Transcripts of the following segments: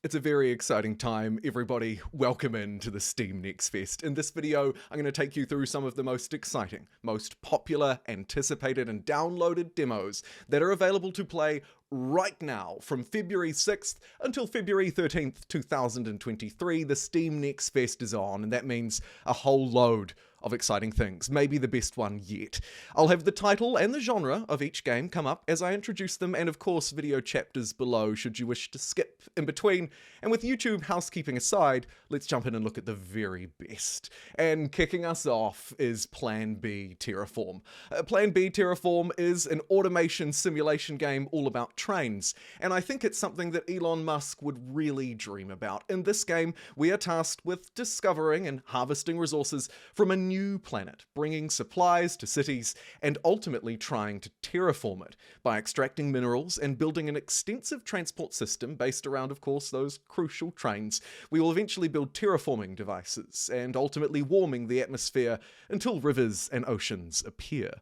It's a very exciting time, everybody. Welcome into the Steam Next Fest. In this video, I'm going to take you through some of the most exciting, most popular, anticipated, and downloaded demos that are available to play right now from February 6th until February 13th, 2023. The Steam Next Fest is on, and that means a whole load of exciting things, maybe the best one yet. I'll have the title and the genre of each game come up as I introduce them, and of course video chapters below should you wish to skip in between. And with YouTube housekeeping aside, let's jump in and look at the very best. And kicking us off is Plan B Terraform. Plan B Terraform is an automation simulation game all about trains, and I think it's something that Elon Musk would really dream about. In this game, we are tasked with discovering and harvesting resources from a new planet, bringing supplies to cities, and ultimately trying to terraform it by extracting minerals and building an extensive transport system based around, of course, those crucial trains. We will eventually build terraforming devices and ultimately warming the atmosphere until rivers and oceans appear.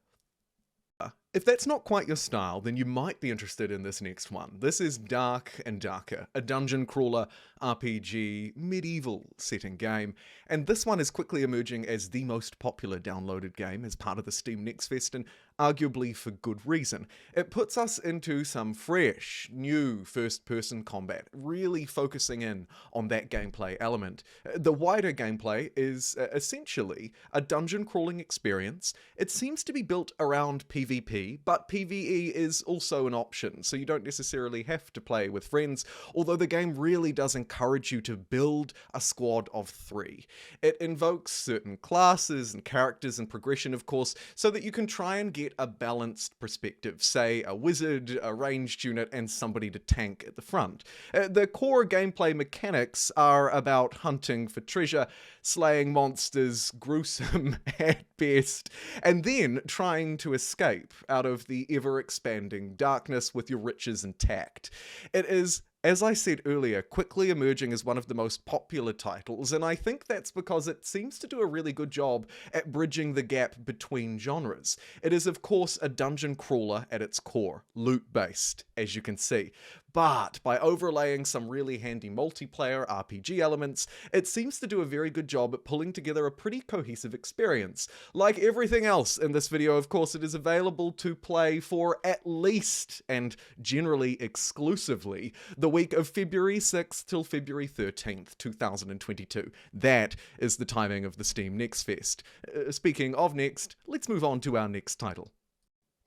If that's not quite your style, then you might be interested in this next one. This is Dark and Darker, a dungeon crawler, RPG, medieval setting game, and this one is quickly emerging as the most popular downloaded game as part of the Steam Next Fest, and arguably for good reason. It puts us into some fresh, new first-person combat, really focusing in on that gameplay element. The wider gameplay is essentially a dungeon crawling experience. It seems to be built around PvP, but PvE is also an option, so you don't necessarily have to play with friends, although the game really does encourage you to build a squad of 3. It invokes certain classes and characters and progression, of course, so that you can try and get a balanced perspective, say a wizard, a ranged unit, and somebody to tank at the front. The core gameplay mechanics are about hunting for treasure, slaying monsters, gruesome at best, and then trying to escape out of the ever-expanding darkness with your riches intact. It is, as I said earlier, quickly emerging as one of the most popular titles, and I think that's because it seems to do a really good job at bridging the gap between genres. It is, of course, a dungeon crawler at its core, loot-based, as you can see. But by overlaying some really handy multiplayer RPG elements, it seems to do a very good job at pulling together a pretty cohesive experience. Like everything else in this video, of course, it is available to play for at least, and generally exclusively, the week of February 6th till February 13th, 2022. That is the timing of the Steam Next Fest. Speaking of next, let's move on to our next title.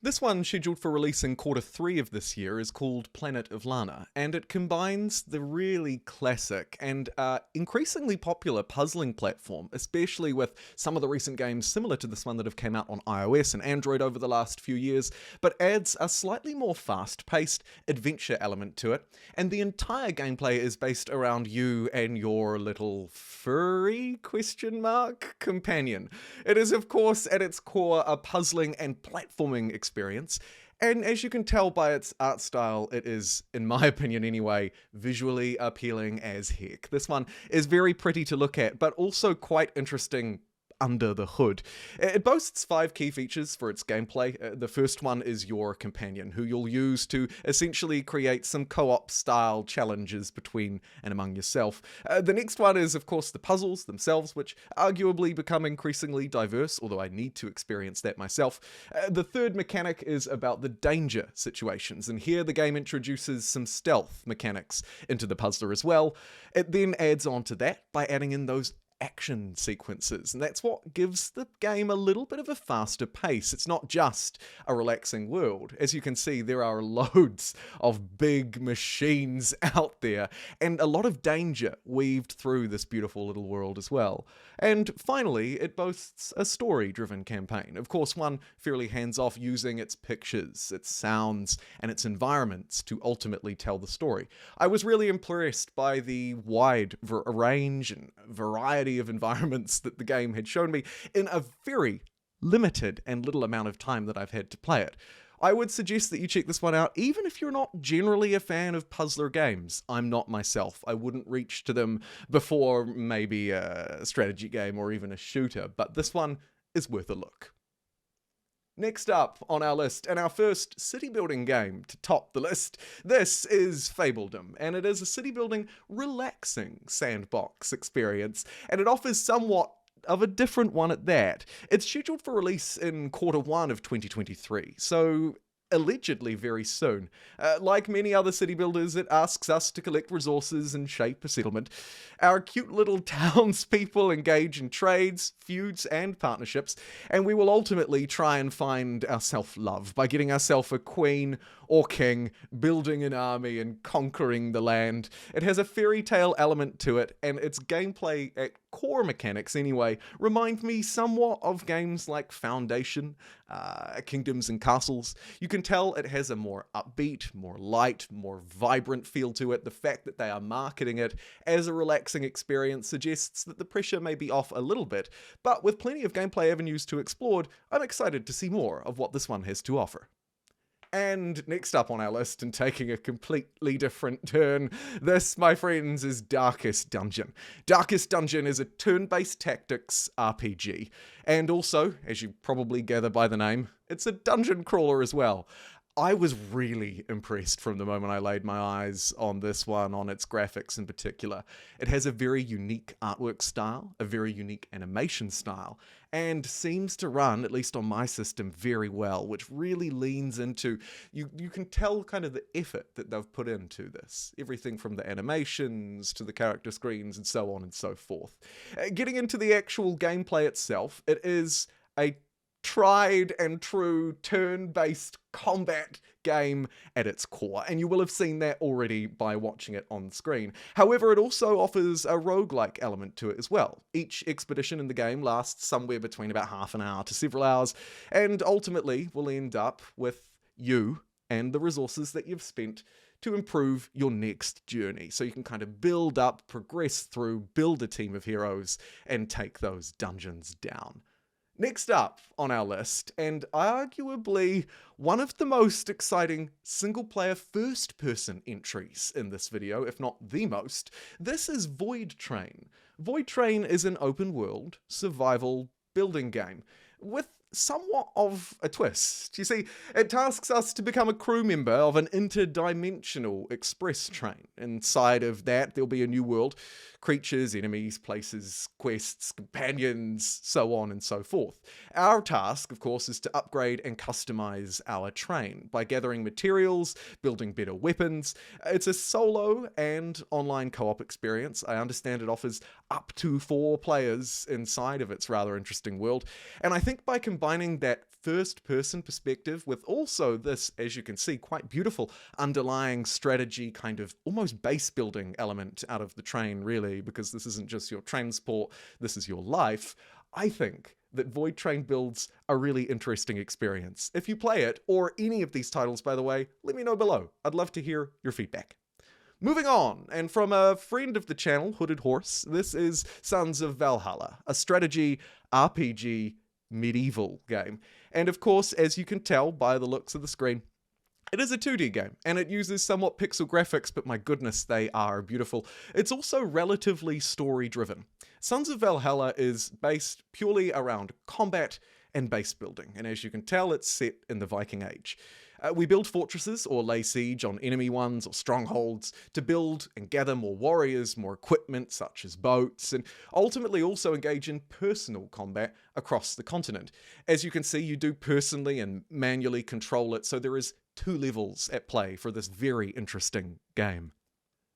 This one, scheduled for release in Q3 of this year, is called Planet of Lana, and it combines the really classic and increasingly popular puzzling platform, especially with some of the recent games similar to this one that have come out on iOS and Android over the last few years, but adds a slightly more fast-paced adventure element to it, and the entire gameplay is based around you and your little furry companion. It is, of course, at its core, a puzzling and platforming experience, and as you can tell by its art style, it is, in my opinion anyway, visually appealing as heck. This one is very pretty to look at, but also quite interesting under the hood. It boasts 5 key features for its gameplay. The first one is your companion, who you'll use to essentially create some co-op style challenges between and among yourself. The next one is, of course, the puzzles themselves, which arguably become increasingly diverse, although I need to experience that myself. The third mechanic is about the danger situations, and here the game introduces some stealth mechanics into the puzzler as well. It then adds on to that by adding in those action sequences, and that's what gives the game a little bit of a faster pace. It's not just a relaxing world. As you can see, there are loads of big machines out there, and a lot of danger weaved through this beautiful little world as well. And finally, it boasts a story-driven campaign. Of course, one fairly hands-off, using its pictures, its sounds, and its environments to ultimately tell the story. I was really impressed by the wide range and variety of environments that the game had shown me in a very limited and little amount of time that I've had to play it. I would suggest that you check this one out, even if you're not generally a fan of puzzler games. I'm not myself. I wouldn't reach to them before maybe a strategy game or even a shooter, but this one is worth a look. Next up on our list, and our first city building game to top the list, this is Fabledom, and it is a city building relaxing sandbox experience, and it offers somewhat of a different one at that. It's scheduled for release in Q1 of 2023, so allegedly very soon. Like many other city builders, it asks us to collect resources and shape a settlement. Our cute little townspeople engage in trades, feuds, and partnerships, and we will ultimately try and find our self-love by getting ourselves a queen or king, building an army, and conquering the land. It has a fairy tale element to it, and its gameplay at core mechanics anyway remind me somewhat of games like Foundation, Kingdoms and Castles. You can tell it has a more upbeat, more light, more vibrant feel to it. The fact that they are marketing it as a relaxing experience suggests that the pressure may be off a little bit, but with plenty of gameplay avenues to explore, I'm excited to see more of what this one has to offer. And next up on our list, and taking a completely different turn, this, my friends, is Darkest Dungeon. Darkest Dungeon is a turn-based tactics RPG, and also, as you probably gather by the name, it's a dungeon crawler as well. I was really impressed from the moment I laid my eyes on this one, on its graphics in particular. It has a very unique artwork style, a very unique animation style, and seems to run, at least on my system, very well, which really leans into, you can tell kind of the effort that they've put into this. Everything from the animations to the character screens and so on and so forth. Getting into the actual gameplay itself, it is a tried and true turn-based combat game at its core, and you will have seen that already by watching it on screen. However, it also offers a roguelike element to it as well. Each expedition in the game lasts somewhere between about half an hour to several hours, and ultimately will end up with you and the resources that you've spent to improve your next journey. So you can kind of build up, progress through, build a team of heroes, and take those dungeons down. Next up on our list, and arguably one of the most exciting single-player first-person entries in this video, if not the most, this is Voidtrain. Voidtrain is an open-world survival building game with somewhat of a twist. You see, it tasks us to become a crew member of an interdimensional express train. Inside of that, there'll be a new world, creatures, enemies, places, quests, companions, so on and so forth. Our task, of course, is to upgrade and customize our train by gathering materials, building better weapons. It's a solo and online co-op experience. I understand it offers up to 4 players inside of its rather interesting world, and I think by combining that first-person perspective with also this, as you can see, quite beautiful underlying strategy, kind of almost base-building element out of the train, really, because this isn't just your transport, this is your life, I think that Voidtrain builds a really interesting experience. If you play it, or any of these titles, by the way, let me know below. I'd love to hear your feedback. Moving on, and from a friend of the channel, Hooded Horse, this is Sons of Valhalla, a strategy RPG medieval game. And of course, as you can tell by the looks of the screen, it is a 2D game, and it uses somewhat pixel graphics, but my goodness, they are beautiful. It's also relatively story-driven. Sons of Valhalla is based purely around combat and base building, and as you can tell, it's set in the Viking Age. We build fortresses or lay siege on enemy ones or strongholds to build and gather more warriors, more equipment such as boats, and ultimately also engage in personal combat across the continent. As you can see, you do personally and manually control it, so there is 2 levels at play for this very interesting game.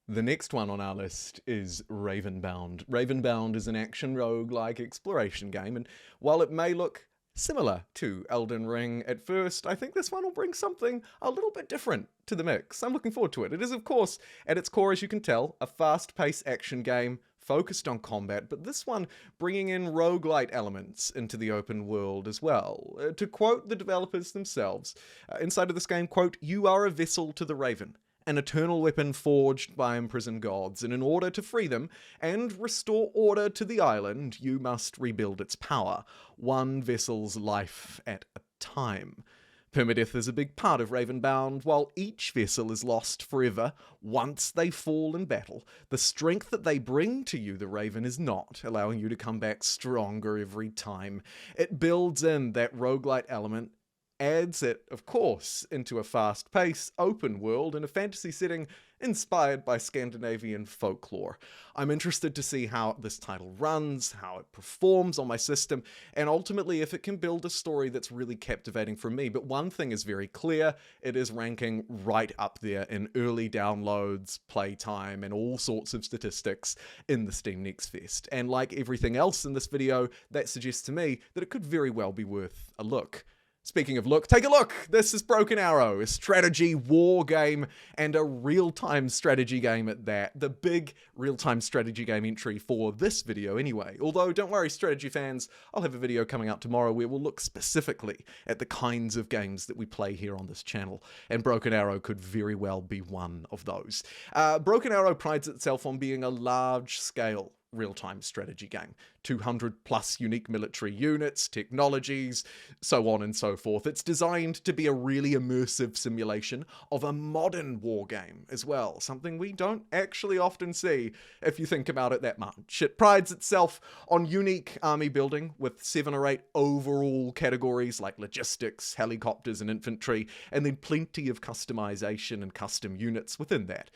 The next one on our list is Ravenbound. Ravenbound is an action roguelike exploration game, and while it may look similar to Elden Ring at first, I think this one will bring something a little bit different to the mix. I'm looking forward to it. It is, of course, at its core, as you can tell, a fast-paced action game focused on combat, but this one bringing in roguelite elements into the open world as well. To quote the developers themselves, inside of this game, quote, "You are a vessel to the Raven, an eternal weapon forged by imprisoned gods, and in order to free them and restore order to the island, you must rebuild its power, one vessel's life at a time." Permadeath is a big part of Ravenbound. While each vessel is lost forever once they fall in battle, the strength that they bring to you, the Raven, is not, allowing you to come back stronger every time. It builds in that roguelite element adds it, of course, into a fast-paced, open world in a fantasy setting inspired by Scandinavian folklore. I'm interested to see how this title runs, how it performs on my system, and ultimately if it can build a story that's really captivating for me. But one thing is very clear, it is ranking right up there in early downloads, playtime, and all sorts of statistics in the Steam Next Fest. And like everything else in this video, that suggests to me that it could very well be worth a look. Speaking of look, take a look! This is Broken Arrow, a strategy war game and a real-time strategy game at that. The big real-time strategy game entry for this video anyway. Although, don't worry strategy fans, I'll have a video coming out tomorrow where we'll look specifically at the kinds of games that we play here on this channel, and Broken Arrow could very well be one of those. Broken Arrow prides itself on being a large-scale real-time strategy game. 200 plus unique military units, technologies, so on and so forth. It's designed to be a really immersive simulation of a modern war game as well, something we don't actually often see if you think about it that much. It prides itself on unique army building with 7 or 8 overall categories like logistics, helicopters and infantry, and then plenty of customization and custom units within that.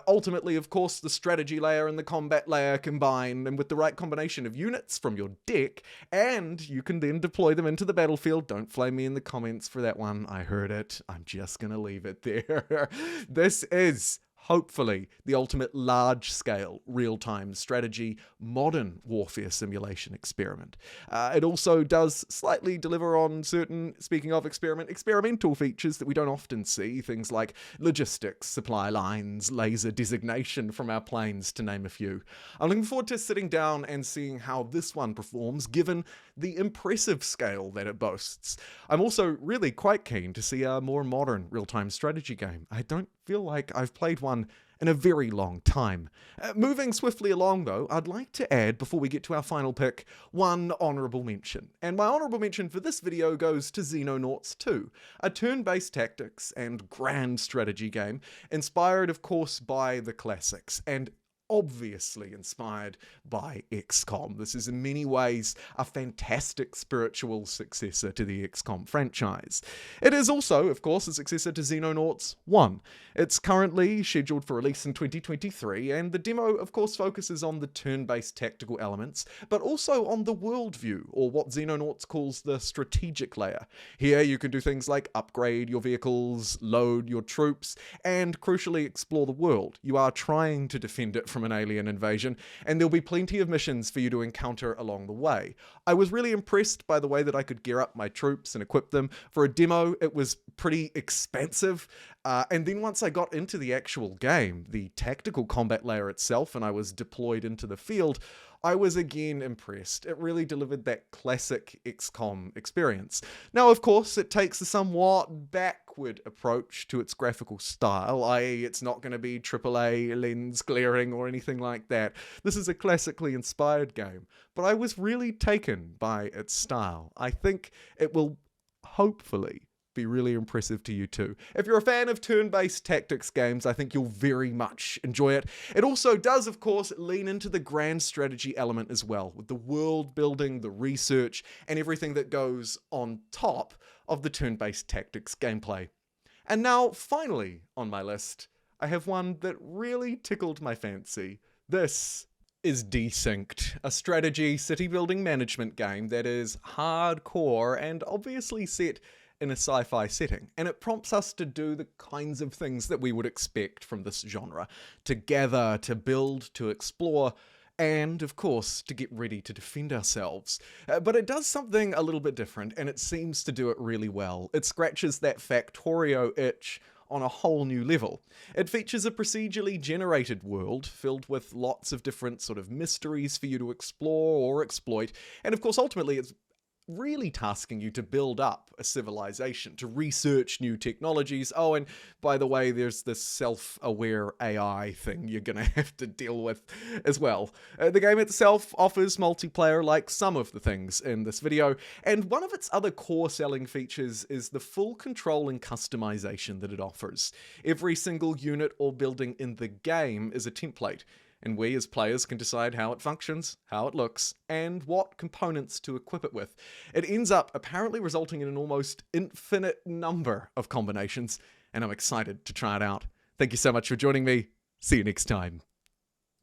Ultimately, of course, the strategy layer and the combat layer combine, and with the right combination of units from your deck, and you can then deploy them into the battlefield. Don't flame me in the comments for that one. I heard it. I'm just gonna leave it there. This is hopefully the ultimate large-scale, real-time strategy, modern warfare simulation experiment. It also does slightly deliver on certain, speaking of experimental features that we don't often see, things like logistics, supply lines, laser designation from our planes, to name a few. I'm looking forward to sitting down and seeing how this one performs, given the impressive scale that it boasts. I'm also really quite keen to see a more modern real-time strategy game. I don't feel like I've played one in a very long time. Moving swiftly along though, I'd like to add, before we get to our final pick, one honourable mention. And my honourable mention for this video goes to Xenonauts 2, a turn-based tactics and grand strategy game, inspired of course by the classics, and obviously inspired by XCOM. This is in many ways a fantastic spiritual successor to the XCOM franchise. It is also, of course, a successor to Xenonauts 1. It's currently scheduled for release in 2023, and the demo, of course, focuses on the turn-based tactical elements, but also on the worldview, or what Xenonauts calls the strategic layer. Here you can do things like upgrade your vehicles, load your troops, and crucially explore the world. You are trying to defend it from an alien invasion, and there'll be plenty of missions for you to encounter along the way. I was really impressed by the way that I could gear up my troops and equip them. For a demo, it was pretty expansive, and then once I got into the actual game, the tactical combat layer itself, and I was deployed into the field, I was again impressed. It really delivered that classic XCOM experience. Now, of course, it takes a somewhat backward approach to its graphical style, i.e. it's not going to be AAA lens glaring or anything like that. This is a classically inspired game, but I was really taken by its style. I think it will hopefully be really impressive to you too. If you're a fan of turn-based tactics games, I think you'll very much enjoy it. It also does, of course, lean into the grand strategy element as well, with the world building, the research, and everything that goes on top of the turn-based tactics gameplay. And now, finally on my list, I have one that really tickled my fancy. This is Desynced, a strategy city-building management game that is hardcore and obviously set in a sci-fi setting, and it prompts us to do the kinds of things that we would expect from this genre: to gather, to build, to explore, and of course to get ready to defend ourselves. But it does something a little bit different, and it seems to do it really well. It scratches that Factorio itch on a whole new level. It features a procedurally generated world filled with lots of different sort of mysteries for you to explore or exploit, and of course ultimately it's really tasking you to build up a civilization, to research new technologies. Oh, and by the way, there's this self-aware AI thing you're gonna have to deal with as well. The game itself offers multiplayer like some of the things in this video, and one of its other core selling features is the full control and customization that it offers. Every single unit or building in the game is a template, and we as players can decide how it functions, how it looks, and what components to equip it with. It ends up apparently resulting in an almost infinite number of combinations, and I'm excited to try it out. Thank you so much for joining me. See you next time.